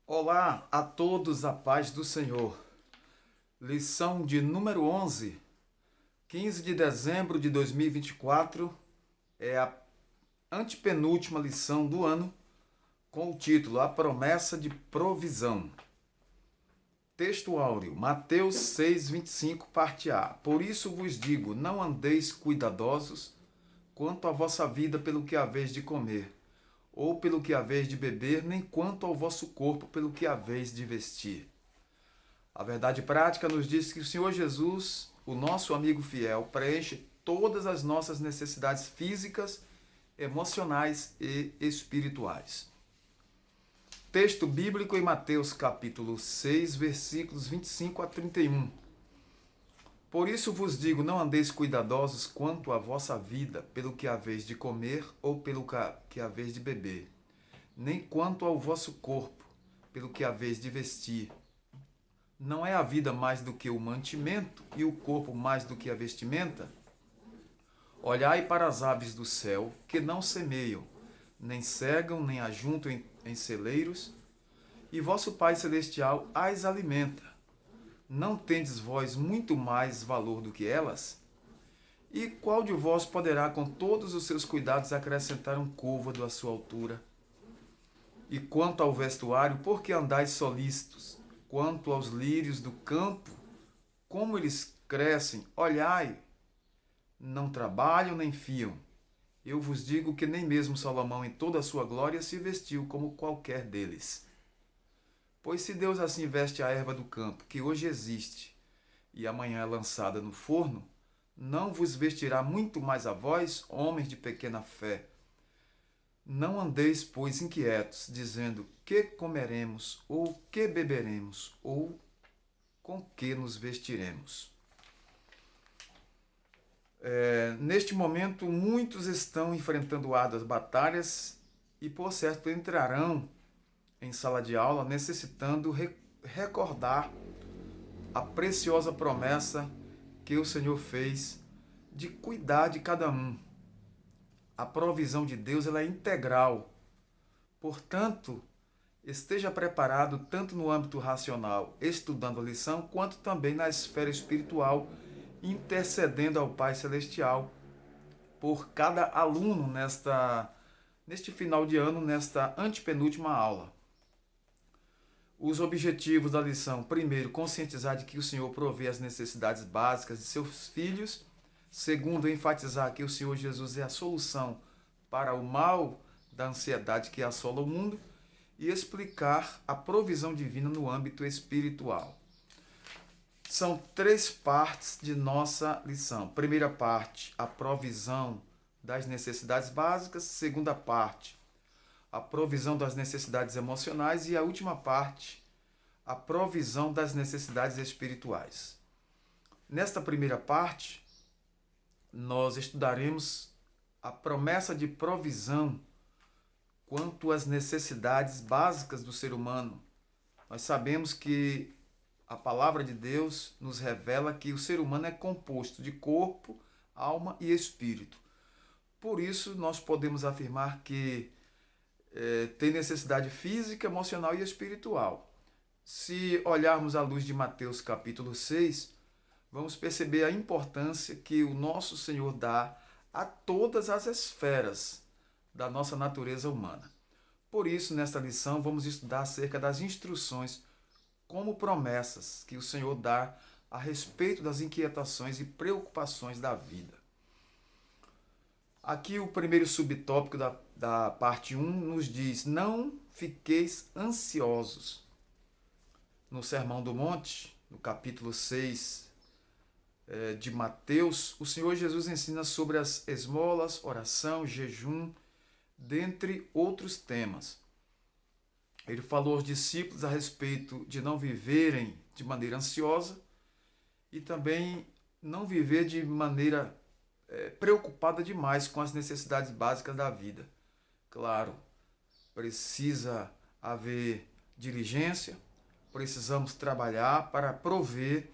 Olá a todos, a paz do Senhor. Lição de número 11, 15 de dezembro de 2024, é a antepenúltima lição do ano, com o título A Promessa de Provisão. Texto áureo, Mateus 6:25, parte A. Por isso vos digo, não andeis cuidadosos quanto à vossa vida pelo que haveis de comer, ou pelo que haveis de beber, nem quanto ao vosso corpo pelo que haveis de vestir. A verdade prática nos diz que o Senhor Jesus, o nosso amigo fiel, preenche todas as nossas necessidades físicas, emocionais e espirituais. Texto bíblico em Mateus capítulo 6, versículos 25 a 31. Por isso vos digo, não andeis cuidadosos quanto à vossa vida, pelo que haveis de comer ou pelo que haveis de beber, nem quanto ao vosso corpo, pelo que haveis de vestir. Não é a vida mais do que o mantimento e o corpo mais do que a vestimenta? Olhai para as aves do céu, que não semeiam, nem cegam, nem ajuntam em celeiros, e vosso Pai Celestial as alimenta. Não tendes vós muito mais valor do que elas? E qual de vós poderá, com todos os seus cuidados, acrescentar um côvado à sua altura? E quanto ao vestuário, por que andais solícitos? Quanto aos lírios do campo, como eles crescem, olhai, não trabalham nem fiam. Eu vos digo que nem mesmo Salomão, em toda a sua glória, se vestiu como qualquer deles. Pois se Deus assim veste a erva do campo, que hoje existe, e amanhã é lançada no forno, não vos vestirá muito mais a vós, homens de pequena fé. Não andeis, pois, inquietos, dizendo, que comeremos, ou que beberemos, ou com que nos vestiremos. Neste momento, muitos estão enfrentando árduas batalhas e, por certo, entrarão em sala de aula necessitando recordar a preciosa promessa que o Senhor fez de cuidar de cada um. A provisão de Deus ela é integral. Portanto, esteja preparado tanto no âmbito racional, estudando a lição, quanto também na esfera espiritual, intercedendo ao Pai Celestial por cada aluno neste final de ano, nesta antepenúltima aula. Os objetivos da lição: primeiro, conscientizar de que o Senhor provê as necessidades básicas de seus filhos. Segundo, enfatizar que o Senhor Jesus é a solução para o mal da ansiedade que assola o mundo. E explicar a provisão divina no âmbito espiritual. São três partes de nossa lição. Primeira parte, a provisão das necessidades básicas. Segunda parte, a provisão das necessidades emocionais. E a última parte, a provisão das necessidades espirituais. Nesta primeira parte, nós estudaremos a promessa de provisão quanto às necessidades básicas do ser humano. Nós sabemos que a palavra de Deus nos revela que o ser humano é composto de corpo, alma e espírito. Por isso, nós podemos afirmar que tem necessidade física, emocional e espiritual. Se olharmos à luz de Mateus capítulo 6, vamos perceber a importância que o nosso Senhor dá a todas as esferas da nossa natureza humana. Por isso, nesta lição, vamos estudar acerca das instruções como promessas que o Senhor dá a respeito das inquietações e preocupações da vida. Aqui o primeiro subtópico da parte 1 nos diz: não fiqueis ansiosos. No Sermão do Monte, no capítulo 6 de Mateus, o Senhor Jesus ensina sobre as esmolas, oração, jejum, dentre outros temas. Ele falou aos discípulos a respeito de não viverem de maneira ansiosa e também não viver de maneira preocupada demais com as necessidades básicas da vida. Claro, precisa haver diligência, precisamos trabalhar para prover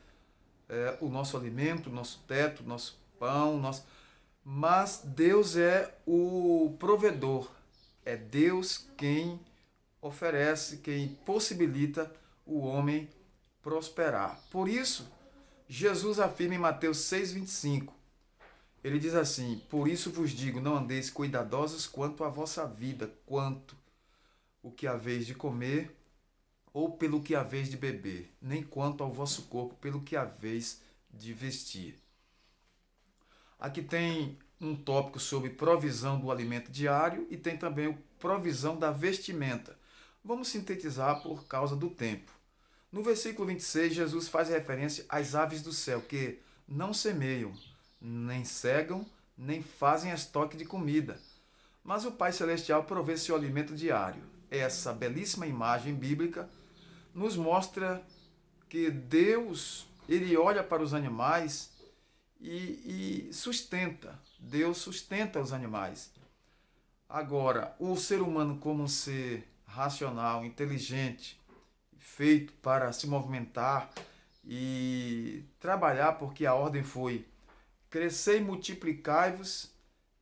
o nosso alimento, o nosso teto, o nosso pão, mas Deus é o provedor. É Deus quem oferece, quem possibilita o homem prosperar. Por isso, Jesus afirma em Mateus 6,25, ele diz assim: por isso vos digo, não andeis cuidadosos quanto à vossa vida, quanto o que haveis de comer, ou pelo que haveis de beber, nem quanto ao vosso corpo, pelo que haveis de vestir. Aqui tem um tópico sobre provisão do alimento diário e tem também a provisão da vestimenta. Vamos sintetizar por causa do tempo. No versículo 26, Jesus faz referência às aves do céu, que não semeiam, nem cegam, nem fazem estoque de comida. Mas o Pai Celestial provê seu alimento diário. Essa belíssima imagem bíblica nos mostra que Deus, ele olha para os animais e sustenta. Deus sustenta os animais. Agora, o ser humano como um ser racional, inteligente, feito para se movimentar e trabalhar, porque a ordem foi: crescei e multiplicai-vos,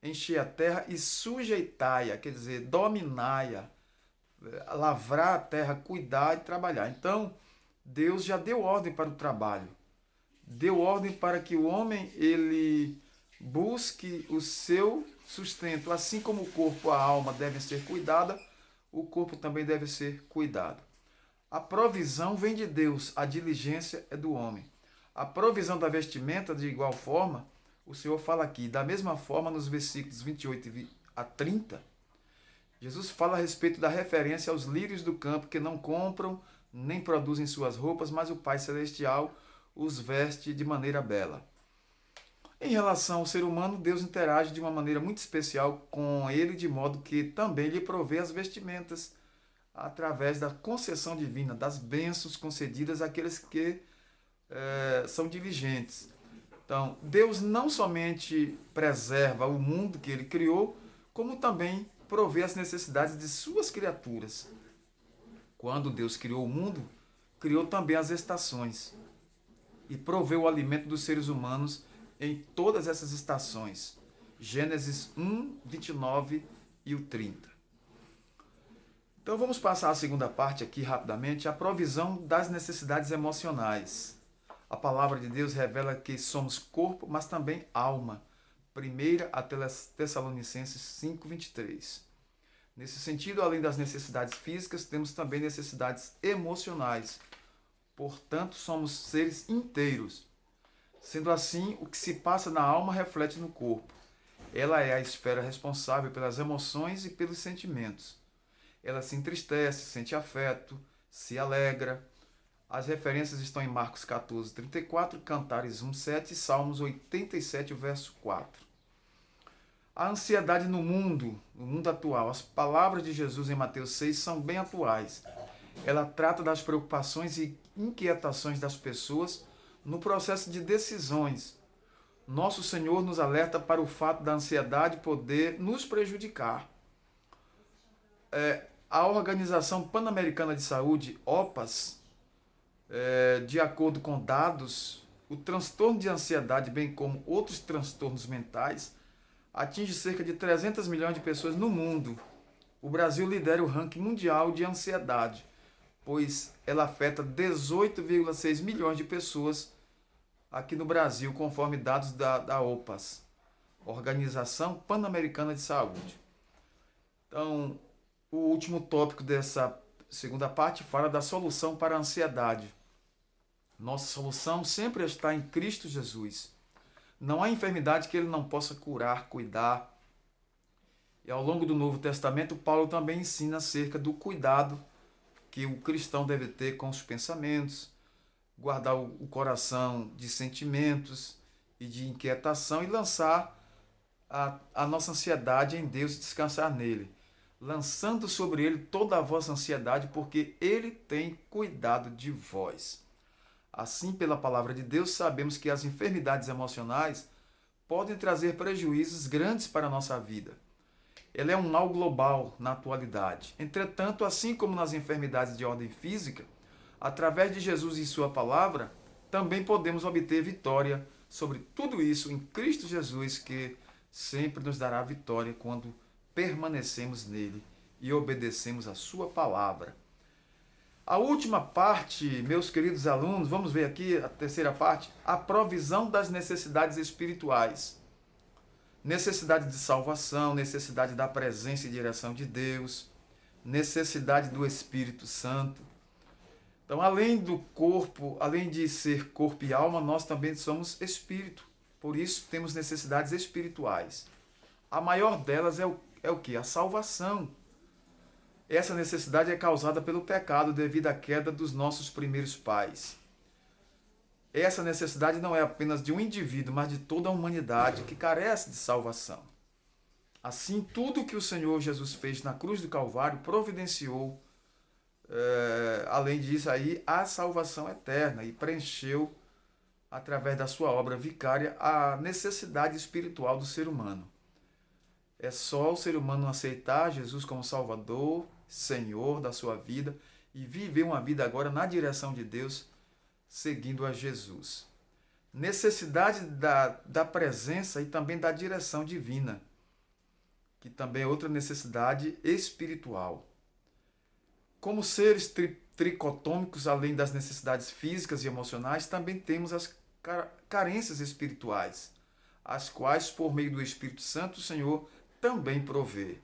enchei a terra e sujeitai-a, quer dizer, dominai-a, lavrar a terra, cuidar e trabalhar. Então, Deus já deu ordem para o trabalho. Deu ordem para que o homem ele busque o seu sustento. Assim como o corpo e a alma devem ser cuidadas, o corpo também deve ser cuidado. A provisão vem de Deus, a diligência é do homem. A provisão da vestimenta, de igual forma, o Senhor fala aqui. Da mesma forma, nos versículos 28 a 30, Jesus fala a respeito da referência aos lírios do campo que não compram nem produzem suas roupas, mas o Pai Celestial os veste de maneira bela. Em relação ao ser humano, Deus interage de uma maneira muito especial com ele, de modo que também lhe provê as vestimentas através da concessão divina, das bênçãos concedidas àqueles que são diligentes. Então, Deus não somente preserva o mundo que ele criou, como também provê as necessidades de suas criaturas. Quando Deus criou o mundo, criou também as estações e proveu o alimento dos seres humanos em todas essas estações. Gênesis 1, 29 e o 30. Então vamos passar a segunda parte aqui rapidamente, a provisão das necessidades emocionais. A palavra de Deus revela que somos corpo, mas também alma. 1 a Tessalonicenses 5, 23. Nesse sentido, além das necessidades físicas, temos também necessidades emocionais. Portanto, somos seres inteiros. Sendo assim, o que se passa na alma reflete no corpo. Ela é a esfera responsável pelas emoções e pelos sentimentos. Ela se entristece, sente afeto, se alegra. As referências estão em Marcos 14, 34, Cantares 1, 7 e Salmos 87, verso 4. A ansiedade no mundo atual. As palavras de Jesus em Mateus 6 são bem atuais. Ela trata das preocupações e inquietações das pessoas no processo de decisões. Nosso Senhor nos alerta para o fato da ansiedade poder nos prejudicar. A Organização Pan-Americana de Saúde, OPAS, de acordo com dados, o transtorno de ansiedade, bem como outros transtornos mentais, atinge cerca de 300 milhões de pessoas no mundo. O Brasil lidera o ranking mundial de ansiedade, pois ela afeta 18,6 milhões de pessoas aqui no Brasil, conforme dados da OPAS, Organização Pan-Americana de Saúde. Então, o último tópico dessa segunda parte fala da solução para a ansiedade. Nossa solução sempre está em Cristo Jesus. Não há enfermidade que ele não possa curar, cuidar. E ao longo do Novo Testamento, Paulo também ensina acerca do cuidado que o cristão deve ter com os pensamentos, guardar o coração de sentimentos e de inquietação e lançar a nossa ansiedade em Deus e descansar nele, lançando sobre ele toda a vossa ansiedade, porque ele tem cuidado de vós. Assim, pela palavra de Deus, sabemos que as enfermidades emocionais podem trazer prejuízos grandes para a nossa vida. Ela é um mal global na atualidade. Entretanto, assim como nas enfermidades de ordem física, através de Jesus e sua palavra, também podemos obter vitória sobre tudo isso em Cristo Jesus, que sempre nos dará vitória quando permanecemos nele e obedecemos a sua palavra. A última parte, meus queridos alunos, vamos ver aqui a terceira parte, a provisão das necessidades espirituais. Necessidade de salvação, necessidade da presença e direção de Deus, necessidade do Espírito Santo. Então, além do corpo, além de ser corpo e alma, nós também somos espírito. Por isso, temos necessidades espirituais. A maior delas é o quê? A salvação. Essa necessidade é causada pelo pecado devido à queda dos nossos primeiros pais. Essa necessidade não é apenas de um indivíduo, mas de toda a humanidade que carece de salvação. Assim, tudo que o Senhor Jesus fez na cruz do Calvário providenciou, além disso aí, a salvação eterna e preencheu, através da sua obra vicária, a necessidade espiritual do ser humano. É só o ser humano aceitar Jesus como Salvador, Senhor da sua vida e viver uma vida agora na direção de Deus, seguindo a Jesus. Necessidade da presença e também da direção divina, que também é outra necessidade espiritual. Como seres tricotômicos, além das necessidades físicas e emocionais, também temos as carências espirituais, as quais, por meio do Espírito Santo, o Senhor também provê.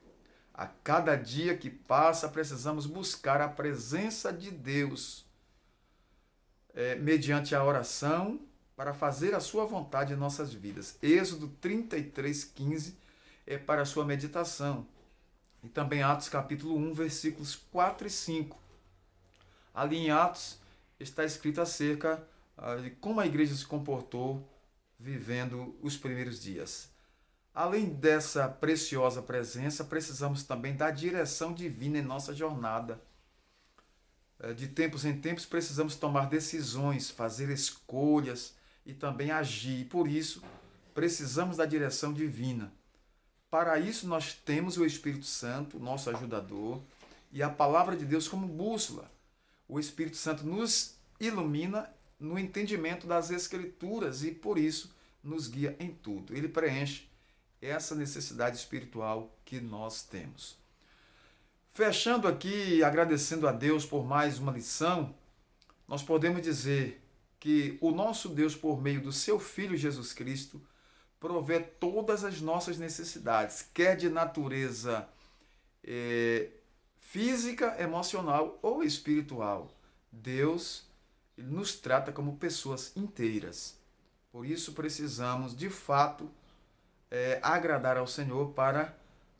A cada dia que passa, precisamos buscar a presença de Deus, mediante a oração, para fazer a sua vontade em nossas vidas. Êxodo 33:15 é para a sua meditação. E também Atos capítulo 1, versículos 4 e 5. Ali em Atos está escrito acerca de como a igreja se comportou vivendo os primeiros dias. Além dessa preciosa presença, precisamos também da direção divina em nossa jornada. De tempos em tempos, precisamos tomar decisões, fazer escolhas e também agir. Por isso, precisamos da direção divina. Para isso, nós temos o Espírito Santo, nosso ajudador, e a palavra de Deus como bússola. O Espírito Santo nos ilumina no entendimento das Escrituras e, por isso, nos guia em tudo. Ele preenche essa necessidade espiritual que nós temos. Fechando aqui, agradecendo a Deus por mais uma lição, nós podemos dizer que o nosso Deus, por meio do seu Filho Jesus Cristo, provê todas as nossas necessidades, quer de natureza física, emocional ou espiritual. Deus nos trata como pessoas inteiras. Por isso precisamos, de fato, agradar ao Senhor para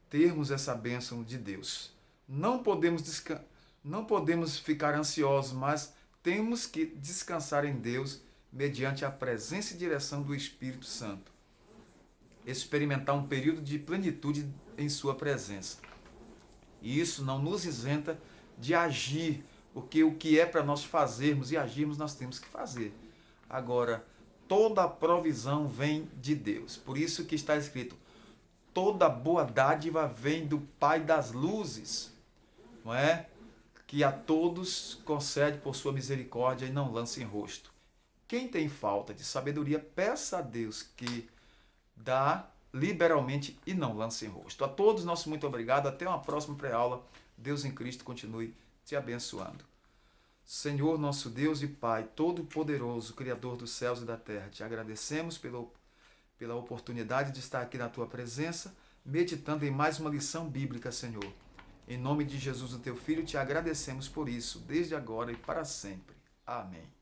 termos essa bênção de Deus. Não podemos ficar ansiosos, mas temos que descansar em Deus mediante a presença e direção do Espírito Santo. Experimentar um período de plenitude em sua presença. E isso não nos isenta de agir, porque o que é para nós fazermos e agirmos, nós temos que fazer. Agora, toda a provisão vem de Deus. Por isso que está escrito, toda boa dádiva vem do Pai das luzes, não é? Que a todos concede por sua misericórdia e não lança em rosto. Quem tem falta de sabedoria, peça a Deus que dá liberalmente e não lance em rosto. A todos, nosso muito obrigado. Até uma próxima pré-aula. Deus em Cristo continue te abençoando. Senhor, nosso Deus e Pai, Todo-Poderoso, Criador dos céus e da terra, te agradecemos pela oportunidade de estar aqui na tua presença, meditando em mais uma lição bíblica, Senhor. Em nome de Jesus, o teu Filho, te agradecemos por isso, desde agora e para sempre. Amém.